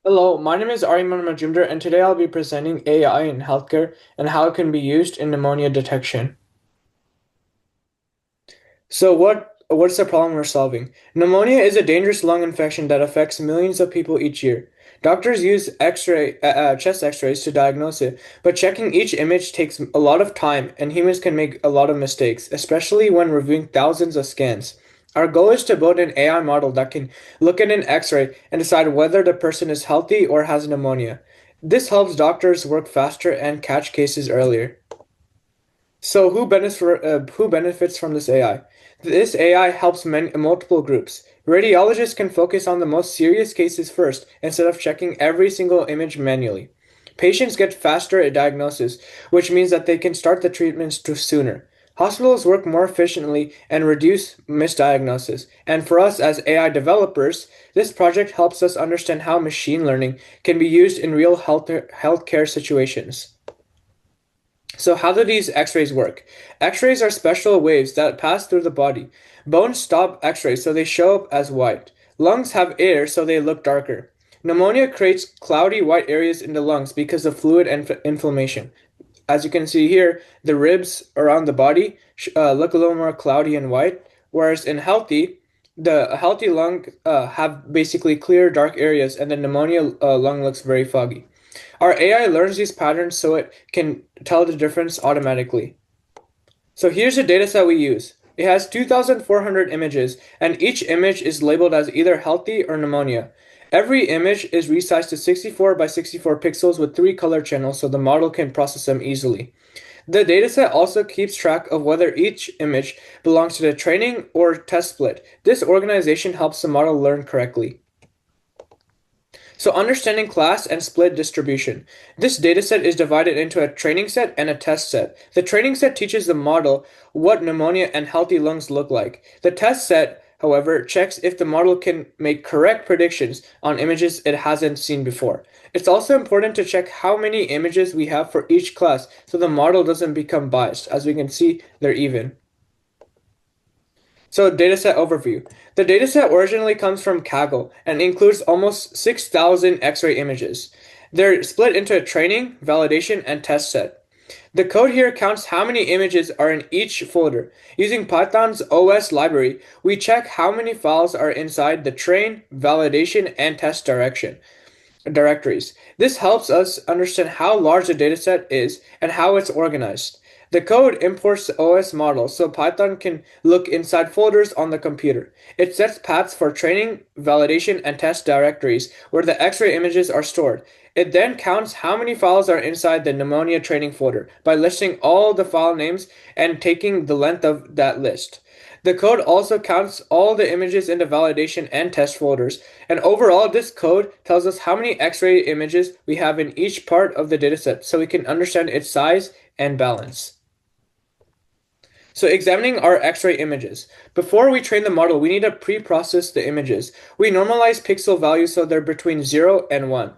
Hello, my name is Aryaman Majumder, and today I'll be presenting AI in healthcare and how it can be used in pneumonia detection. So what's the problem we're solving? Pneumonia is a dangerous lung infection that affects millions of people each year. Doctors use chest X-rays to diagnose it, but checking each image takes a lot of time, and humans can make a lot of mistakes, especially when reviewing thousands of scans. Our goal is to build an AI model that can look at an X-ray and decide whether the person is healthy or has pneumonia. This helps doctors work faster and catch cases earlier. So who benefits from this AI? This AI helps multiple groups. Radiologists can focus on the most serious cases first instead of checking every single image manually. Patients get faster at diagnosis, which means that they can start the treatments sooner. Hospitals work more efficiently and reduce misdiagnosis. And for us as AI developers, this project helps us understand how machine learning can be used in real healthcare situations. So how do these X-rays work? X-rays are special waves that pass through the body. Bones stop X-rays, so they show up as white. Lungs have air, so they look darker. Pneumonia creates cloudy white areas in the lungs because of fluid inflammation. As you can see here, the ribs around the body look a little more cloudy and white, whereas the healthy lung have basically clear dark areas, and the pneumonia lung looks very foggy. Our AI learns these patterns so it can tell the difference automatically. So here's the data set we use. It has 2,400 images, and each image is labeled as either healthy or pneumonia. Every image is resized to 64 by 64 pixels with 3 color channels so the model can process them easily. The dataset also keeps track of whether each image belongs to the training or test split. This organization helps the model learn correctly. So understanding class and split distribution. This dataset is divided into a training set and a test set. The training set teaches the model what pneumonia and healthy lungs look like. The test set, however, checks if the model can make correct predictions on images it hasn't seen before. It's also important to check how many images we have for each class so the model doesn't become biased. As we can see, they're even. So dataset overview. The dataset originally comes from Kaggle and includes almost 6,000 X-ray images. They're split into a training, validation, and test set. The code here counts how many images are in each folder. Using Python's OS library, we check how many files are inside the train, validation, and test directories. This helps us understand how large the dataset is and how it's organized. The code imports the OS model so Python can look inside folders on the computer. It sets paths for training, validation, and test directories where the X-ray images are stored. It then counts how many files are inside the pneumonia training folder by listing all the file names and taking the length of that list. The code also counts all the images in the validation and test folders. And overall, this code tells us how many X-ray images we have in each part of the dataset so we can understand its size and balance. So examining our X-ray images. Before we train the model, we need to pre-process the images. We normalize pixel values so they're between 0 and 1,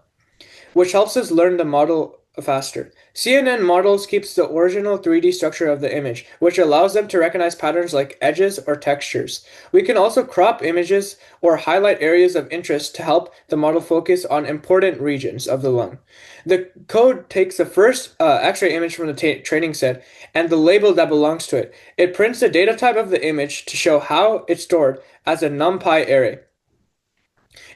which helps us learn the model faster. CNN models keeps the original 3D structure of the image, which allows them to recognize patterns like edges or textures. We can also crop images or highlight areas of interest to help the model focus on important regions of the lung. The code takes the first X-ray image from the training set and the label that belongs to it. It prints the data type of the image to show how it's stored as a NumPy array.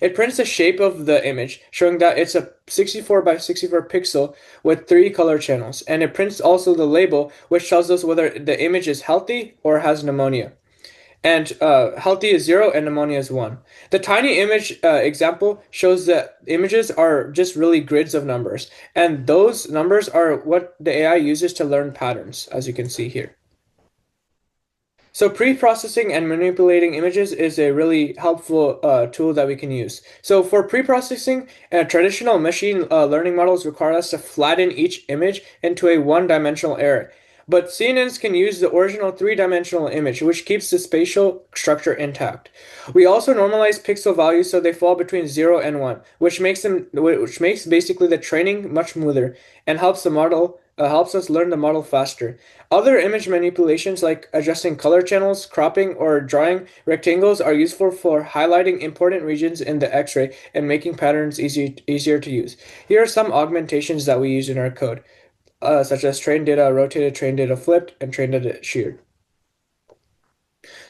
It prints the shape of the image, showing that it's a 64 by 64 pixel with 3 color channels. And it prints also the label, which tells us whether the image is healthy or has pneumonia. And healthy is 0 and pneumonia is 1. The tiny image example shows that images are just really grids of numbers. And those numbers are what the AI uses to learn patterns, as you can see here. So pre-processing and manipulating images is a really helpful tool that we can use. So for pre-processing, traditional machine learning models require us to flatten each image into a one-dimensional array. But CNNs can use the original three-dimensional image, which keeps the spatial structure intact. We also normalize pixel values so they fall between 0 and 1, which makes basically the training much smoother and helps the model helps us learn the model faster. Other image manipulations like adjusting color channels, cropping, or drawing rectangles are useful for highlighting important regions in the X-ray and making patterns easier to use. Here are some augmentations that we use in our code, such as train data rotated, train data flipped, and train data sheared.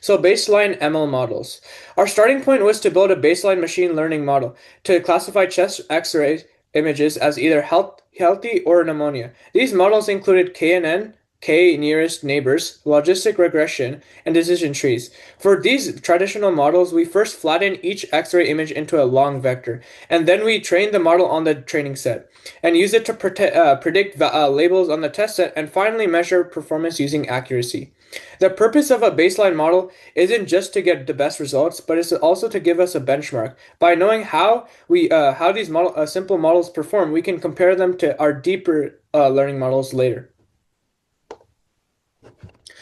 So baseline ML models. Our starting point was to build a baseline machine learning model to classify chest X-ray images as either healthy or pneumonia. These models included KNN, K nearest neighbors, logistic regression, and decision trees. For these traditional models, we first flatten each X-ray image into a long vector, and then we train the model on the training set, and use it to predict labels on the test set, and finally measure performance using accuracy. The purpose of a baseline model isn't just to get the best results, but it's also to give us a benchmark. By knowing how these simple models perform, we can compare them to our deeper learning models later.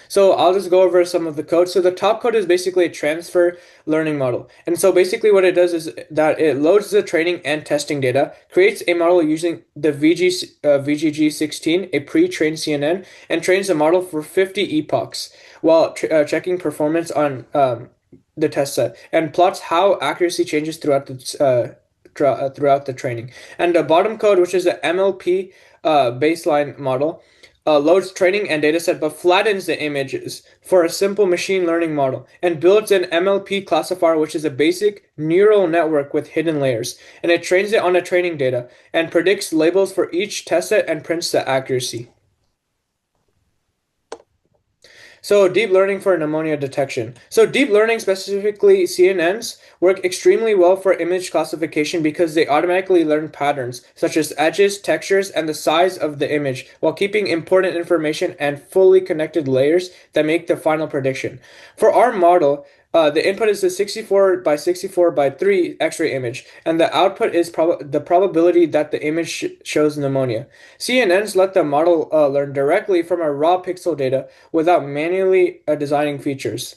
So I'll just go over some of the code. So the top code is basically a transfer learning model. And so basically what it does is that it loads the training and testing data, creates a model using the VGG16, a pre-trained CNN, and trains the model for 50 epochs while checking performance on the test set, and plots how accuracy changes throughout the training. And the bottom code, which is the MLP baseline model, loads training and dataset but flattens the images for a simple machine learning model and builds an MLP classifier, which is a basic neural network with hidden layers. And it trains it on the training data and predicts labels for each test set and prints the accuracy. So deep learning for pneumonia detection. So deep learning, specifically CNNs, work extremely well for image classification because they automatically learn patterns such as edges, textures, and the size of the image while keeping important information and fully connected layers that make the final prediction. For our model, the input is a 64 by 64 by 3 X-ray image, and the output is the probability that the image shows pneumonia. CNNs let the model learn directly from a raw pixel data without manually designing features.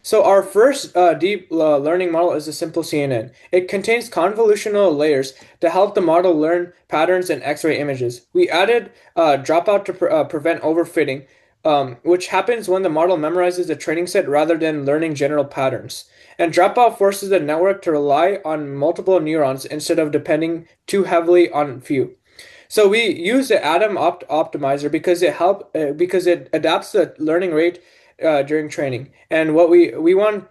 So our first deep learning model is a simple CNN. It contains convolutional layers to help the model learn patterns in X-ray images. We added dropout to prevent overfitting, which happens when the model memorizes the training set rather than learning general patterns. And dropout forces the network to rely on multiple neurons instead of depending too heavily on few. So we use the Atom optimizer because it adapts the learning rate during training. And what we want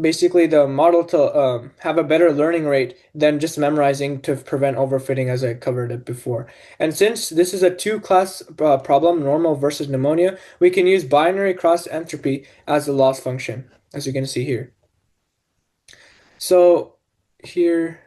basically the model to have a better learning rate than just memorizing to prevent overfitting, as I covered it before. And since this is a two-class problem, normal versus pneumonia, we can use binary cross entropy as the loss function, as you can see here. So here,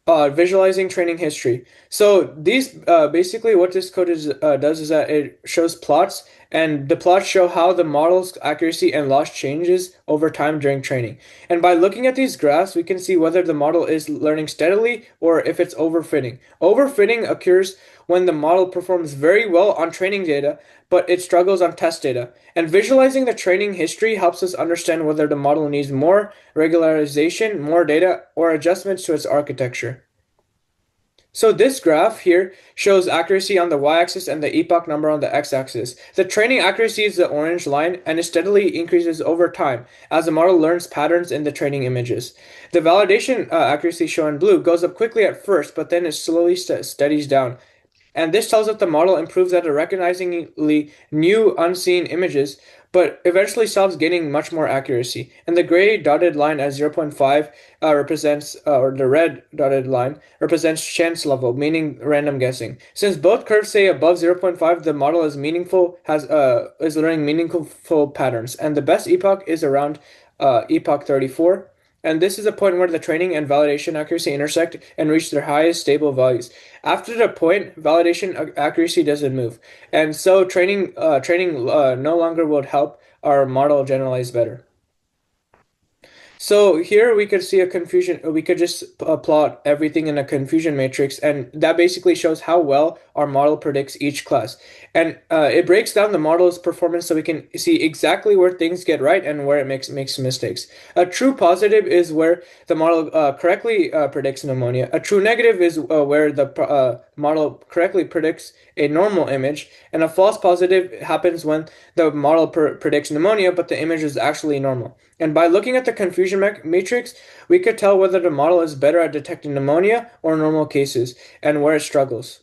visualizing training history. So these basically what this code does is that it shows plots, and the plots show how the model's accuracy and loss changes over time during training. And by looking at these graphs, we can see whether the model is learning steadily or if it's overfitting. Overfitting occurs when the model performs very well on training data, but it struggles on test data. And visualizing the training history helps us understand whether the model needs more regularization, more data, or adjustments to its architecture. So this graph here shows accuracy on the y-axis and the epoch number on the x-axis. The training accuracy is the orange line, and it steadily increases over time as the model learns patterns in the training images. The validation accuracy shown in blue goes up quickly at first, but then it slowly steadies down. And this tells us the model improves at recognizing new unseen images, but eventually stops gaining much more accuracy. And the gray dotted line at 0.5 represents, or the red dotted line represents chance level, meaning random guessing. Since both curves say above 0.5, the model is is learning meaningful patterns, and the best epoch is around epoch 34. And this is a point where the training and validation accuracy intersect and reach their highest stable values. After the point, validation accuracy doesn't move. And so training no longer would help our model generalize better. So here we could see a confusion. We could just plot everything in a confusion matrix, and that basically shows how well our model predicts each class. And it breaks down the model's performance so we can see exactly where things get right and where it makes mistakes. A true positive is where the model correctly predicts pneumonia. A true negative is where the model correctly predicts a normal image, and a false positive happens when the model predicts pneumonia, but the image is actually normal. And by looking at the confusion matrix, we could tell whether the model is better at detecting pneumonia or normal cases and where it struggles.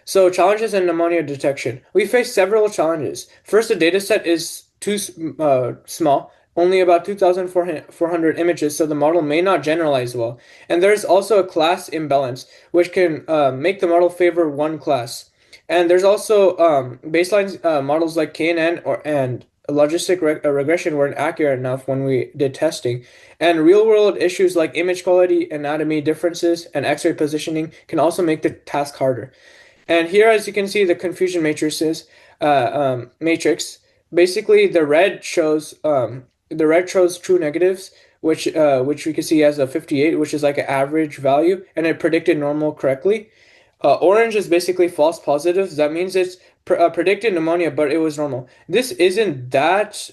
So, challenges in pneumonia detection. We face several challenges. First, the dataset is too small, only about 2,400 images, so the model may not generalize well. And there's also a class imbalance, which can make the model favor one class. And there's also baseline models like KNN and logistic regression weren't accurate enough when we did testing. And real world issues like image quality, anatomy differences, and x ray positioning can also make the task harder. And here, as you can see, the confusion matrix. Basically, the red shows true negatives, which we can see as a 58, which is like an average value, and it predicted normal correctly. Orange is basically false positives. That means it's predicted pneumonia, but it was normal. This isn't that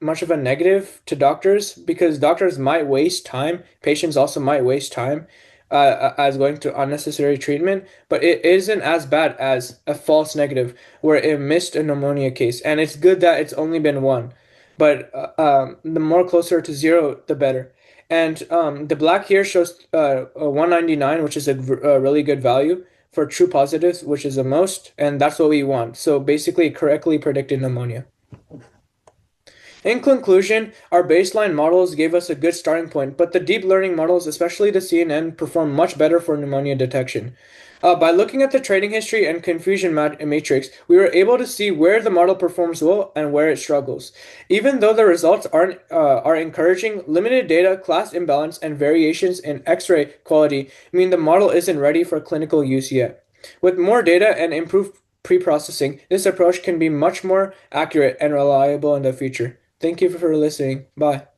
much of a negative to doctors because doctors might waste time. Patients also might waste time as going to unnecessary treatment, but it isn't as bad as a false negative where it missed a pneumonia case. And it's good that it's only been one, but the more closer to zero, the better. And the black here shows 199, which is a really good value for true positives, which is the most, and that's what we want. So basically, correctly predicted pneumonia. In conclusion, our baseline models gave us a good starting point, but the deep learning models, especially the CNN, perform much better for pneumonia detection. By looking at the training history and confusion matrix, we were able to see where the model performs well and where it struggles. Even though the results are encouraging, limited data, class imbalance, and variations in X-ray quality mean the model isn't ready for clinical use yet. With more data and improved pre-processing, this approach can be much more accurate and reliable in the future. Thank you for listening. Bye.